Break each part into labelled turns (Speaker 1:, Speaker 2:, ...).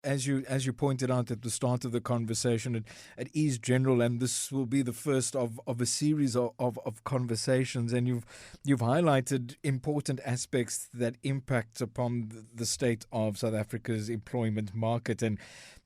Speaker 1: as you pointed out at the start of the conversation, it is general, and this will be the first of a series of conversations. And you've highlighted important aspects that impact upon the state of South Africa's employment market. And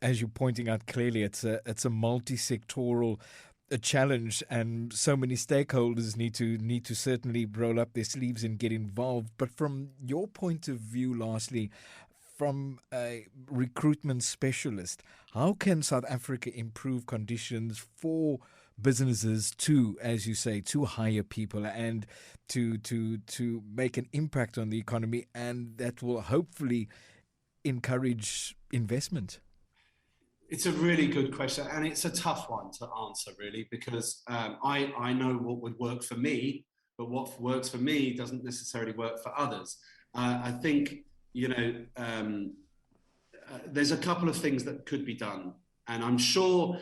Speaker 1: as you're pointing out clearly, it's a multi-sectoral a challenge, and so many stakeholders need to certainly roll up their sleeves and get involved. But from your point of view, lastly, from a recruitment specialist, how can South Africa improve conditions for businesses to, as you say, to hire people and to make an impact on the economy, and that will hopefully encourage investment?
Speaker 2: It's a really good question, and it's a tough one to answer, really, because I know what would work for me, but what works for me doesn't necessarily work for others. I think there's a couple of things that could be done, and I'm sure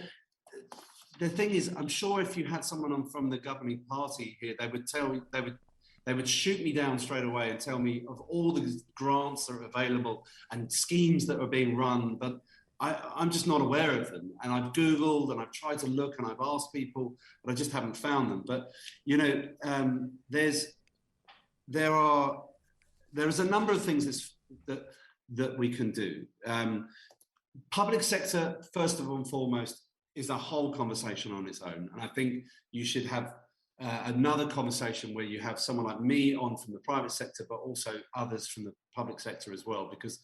Speaker 2: the thing is, I'm sure if you had someone on from the governing party here, they would tell me they would shoot me down straight away and tell me of all the grants that are available and schemes that are being run, but I'm just not aware of them. And I've Googled and I've tried to look and I've asked people, but I just haven't found them. But there is a number of things that we can do. Public sector, first of all and foremost, is a whole conversation on its own. And I think you should have another conversation where you have someone like me on from the private sector, but also others from the public sector as well. Because,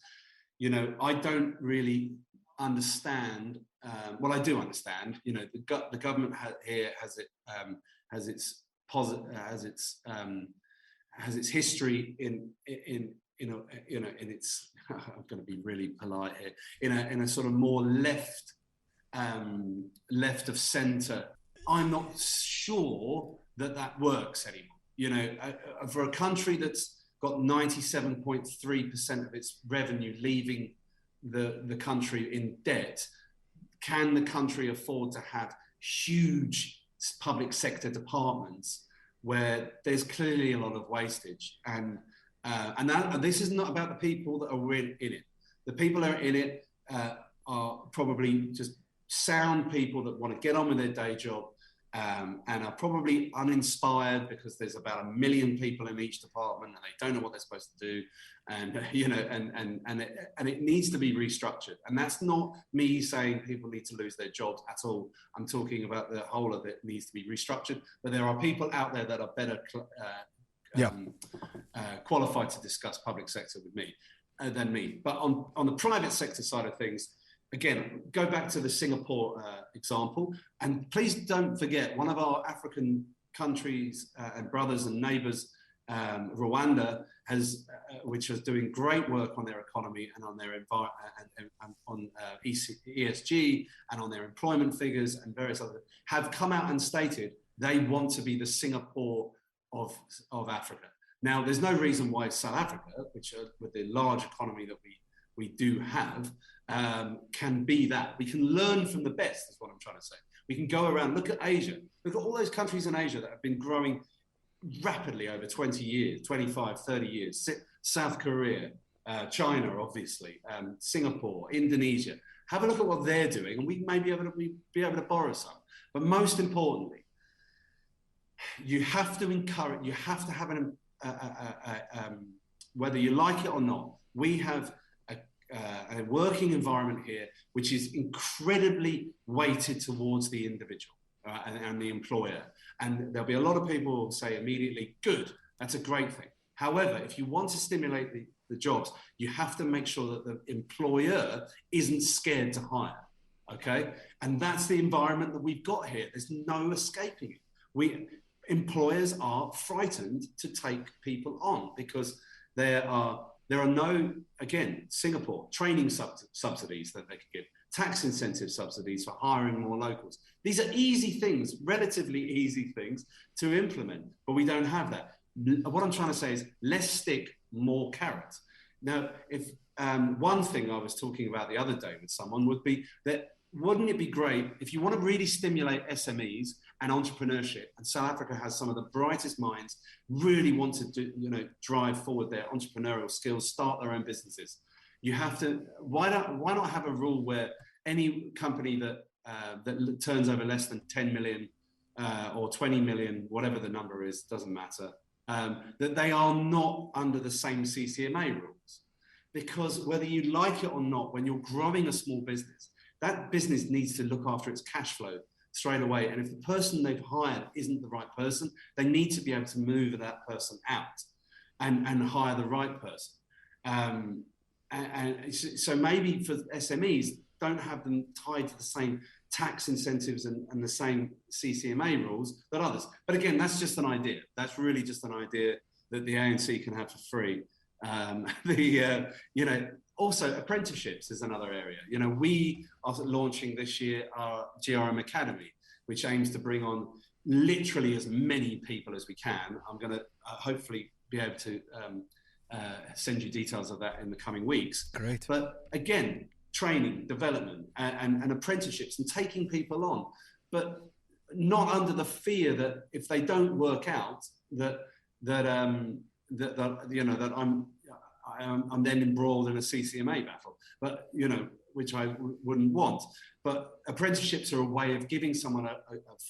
Speaker 2: I don't really understand. Well, I do understand. The government here has its history in its. I'm going to be really polite here. In a sort of more left of centre. I'm not sure that works anymore. For a country that's got 97.3% of its revenue leaving the country in debt, can the country afford to have huge public sector departments where there's clearly a lot of wastage? And this is not about the people that are in it. The people that are in it are probably just sound people that want to get on with their day job, and are probably uninspired because there's about 1 million people in each department and they don't know what they're supposed to do, and it needs to be restructured. And that's not me saying people need to lose their jobs at all. I'm talking about the whole of it needs to be restructured, but there are people out there that are better qualified to discuss public sector with me than me. But on the private sector side of things, again, go back to the Singapore example, and please don't forget one of our African countries and brothers and neighbours, Rwanda, which is doing great work on their economy and on their and on ESG and on their employment figures and various other, have come out and stated they want to be the Singapore of Africa. Now, there's no reason why South Africa, which with the large economy that we do have, can be that. We can learn from the best, is what I'm trying to say. We can go around, look at Asia. Look at all those countries in Asia that have been growing rapidly over 20 years, 25, 30 years. South Korea, China, obviously, Singapore, Indonesia. Have a look at what they're doing, and we may be able to borrow some. But most importantly, you have to encourage, you have to have whether you like it or not, we have a working environment here which is incredibly weighted towards the individual and the employer. And there'll be a lot of people who will say immediately, good, that's a great thing. However, if you want to stimulate the jobs, you have to make sure that the employer isn't scared to hire, okay? And that's the environment that we've got here. There's no escaping it. Employers are frightened to take people on because there are no, again, Singapore, training subsidies that they could give, tax incentive subsidies for hiring more locals. These are easy things, relatively easy things to implement, but we don't have that. What I'm trying to say is less stick, more carrot. Now, if one thing I was talking about the other day with someone would be that, wouldn't it be great if you want to really stimulate SMEs and entrepreneurship, and South Africa has some of the brightest minds, really want to drive forward their entrepreneurial skills, start their own businesses. You have to. Why not have a rule where any company that turns over less than 10 million or 20 million, whatever the number is, doesn't matter, that they are not under the same CCMA rules? Because whether you like it or not, when you're growing a small business, that business needs to look after its cash flow straight away. And if the person they've hired isn't the right person, they need to be able to move that person out and hire the right person. And so maybe for SMEs, don't have them tied to the same tax incentives and the same CCMA rules that others. But again, that's just an idea. That's really just an idea that the ANC can have for free. Also apprenticeships is another area. We are launching this year our GRM Academy, which aims to bring on literally as many people as we can. I'm going to hopefully be able to send you details of that in the coming weeks.
Speaker 1: Great.
Speaker 2: But again, training, development, and apprenticeships, and taking people on, but not under the fear that if they don't work out, that I'm then embroiled in a CCMA battle. But which I wouldn't want. But apprenticeships are a way of giving someone a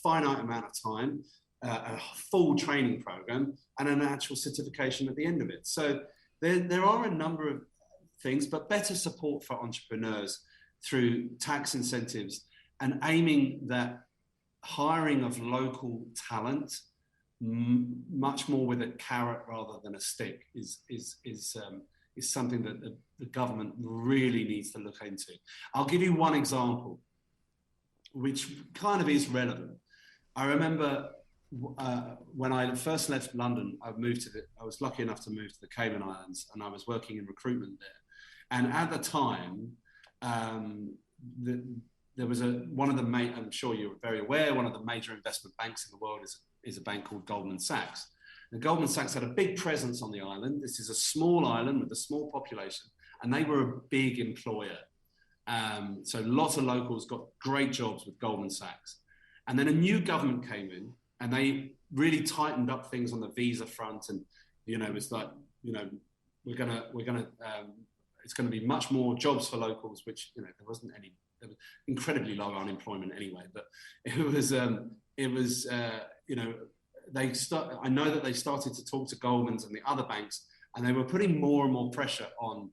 Speaker 2: finite amount of time, a full training program, and an actual certification at the end of it. So there are a number of things, but better support for entrepreneurs through tax incentives and aiming that hiring of local talent much more with a carrot rather than a stick is something that the government really needs to look into. I'll give you one example, which kind of is relevant. I remember when I first left London, I was lucky enough to move to the Cayman Islands, and I was working in recruitment there. And at the time, there was I'm sure you're very aware, one of the major investment banks in the world is a bank called Goldman Sachs. And Goldman Sachs had a big presence on the island. This is a small island with a small population, and they were a big employer. So lots of locals got great jobs with Goldman Sachs. And then a new government came in, and they really tightened up things on the visa front. And, it's like, it's going to be much more jobs for locals, which, there was incredibly low unemployment anyway. But I know that they started to talk to Goldman's and the other banks, and they were putting more and more pressure on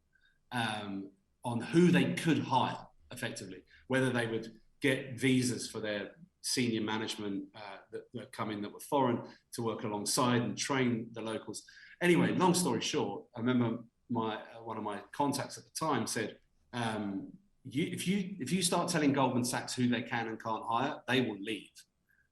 Speaker 2: who they could hire effectively, whether they would get visas for their senior management that come in that were foreign to work alongside and train the locals. Anyway, long story short, I remember one of my contacts at the time said, if you start telling Goldman Sachs who they can and can't hire, they will leave.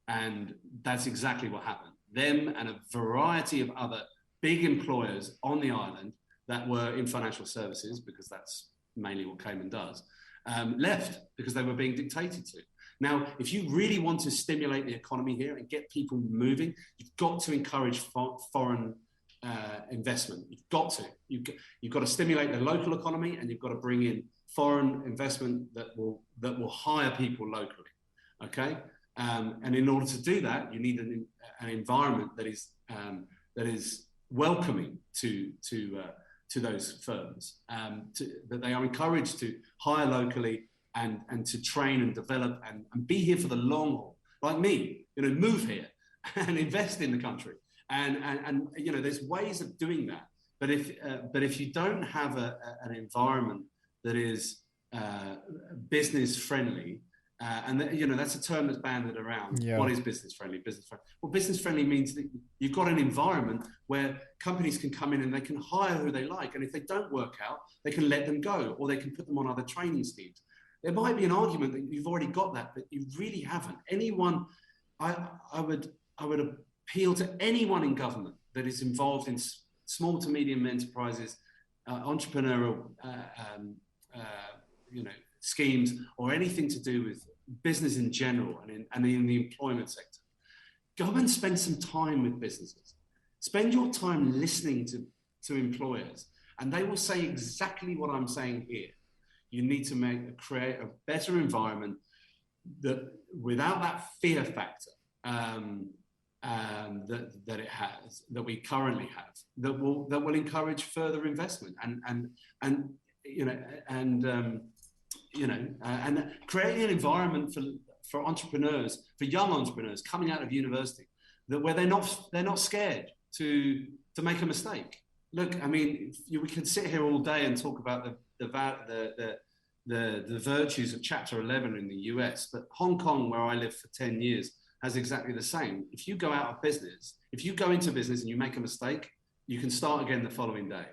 Speaker 2: And that's exactly what happened. Them and a variety of other big employers on the island that were in financial services, because that's mainly what Cayman does, left because they were being dictated to. Now, if you really want to stimulate the economy here and get people moving, you've got to encourage foreign investment. You've got to stimulate the local economy, and you've got to bring in foreign investment that will hire people locally. Okay, and in order to do that, you need an environment that is welcoming to those firms, that they are encouraged to hire locally and to train and develop and be here for the long haul, like me. Move here and invest in the country. And there's ways of doing that. But if you don't have an environment that is business friendly, and that's a term that's banded around. Yeah. What is business friendly? Well, business friendly means that you've got an environment where companies can come in and they can hire who they like, and if they don't work out, they can let them go, or they can put them on other training schemes. There might be an argument that you've already got that, but you really haven't. I would appeal to anyone in government that is involved in small to medium enterprises, entrepreneurial schemes, or anything to do with business in general and in the employment sector. Go and spend some time with businesses. Spend your time listening to employers, and they will say exactly what I'm saying here. You need to create a better environment that, without that fear factor that it has, that we currently have, that will encourage further investment. And you know, and creating an environment for entrepreneurs, for young entrepreneurs coming out of university, that where they're not scared to make a mistake. Look, I mean, we can sit here all day and talk about the virtues of Chapter 11 in the US, but Hong Kong, where I lived for 10 years, has exactly the same. If you go out of business, if you go into business and you make a mistake, you can start again the following day.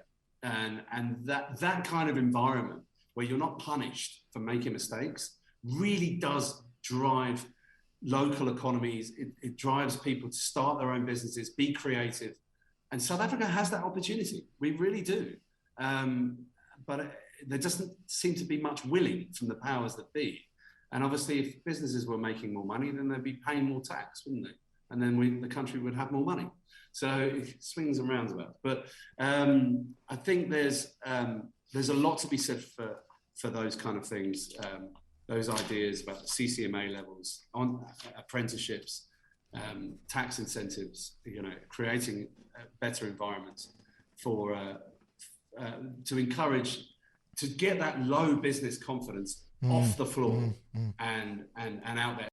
Speaker 2: And that kind of environment where you're not punished for making mistakes really does drive local economies. It drives people to start their own businesses, be creative. And South Africa has that opportunity. We really do. But there doesn't seem to be much willing from the powers that be. And obviously, if businesses were making more money, then they'd be paying more tax, wouldn't they? And then the country would have more money. So it swings and roundabouts. But I think there's a lot to be said for those kind of things, those ideas about the CCMA levels, on apprenticeships, tax incentives, you know, creating better environments for to encourage, to get that low business confidence off the floor and out there.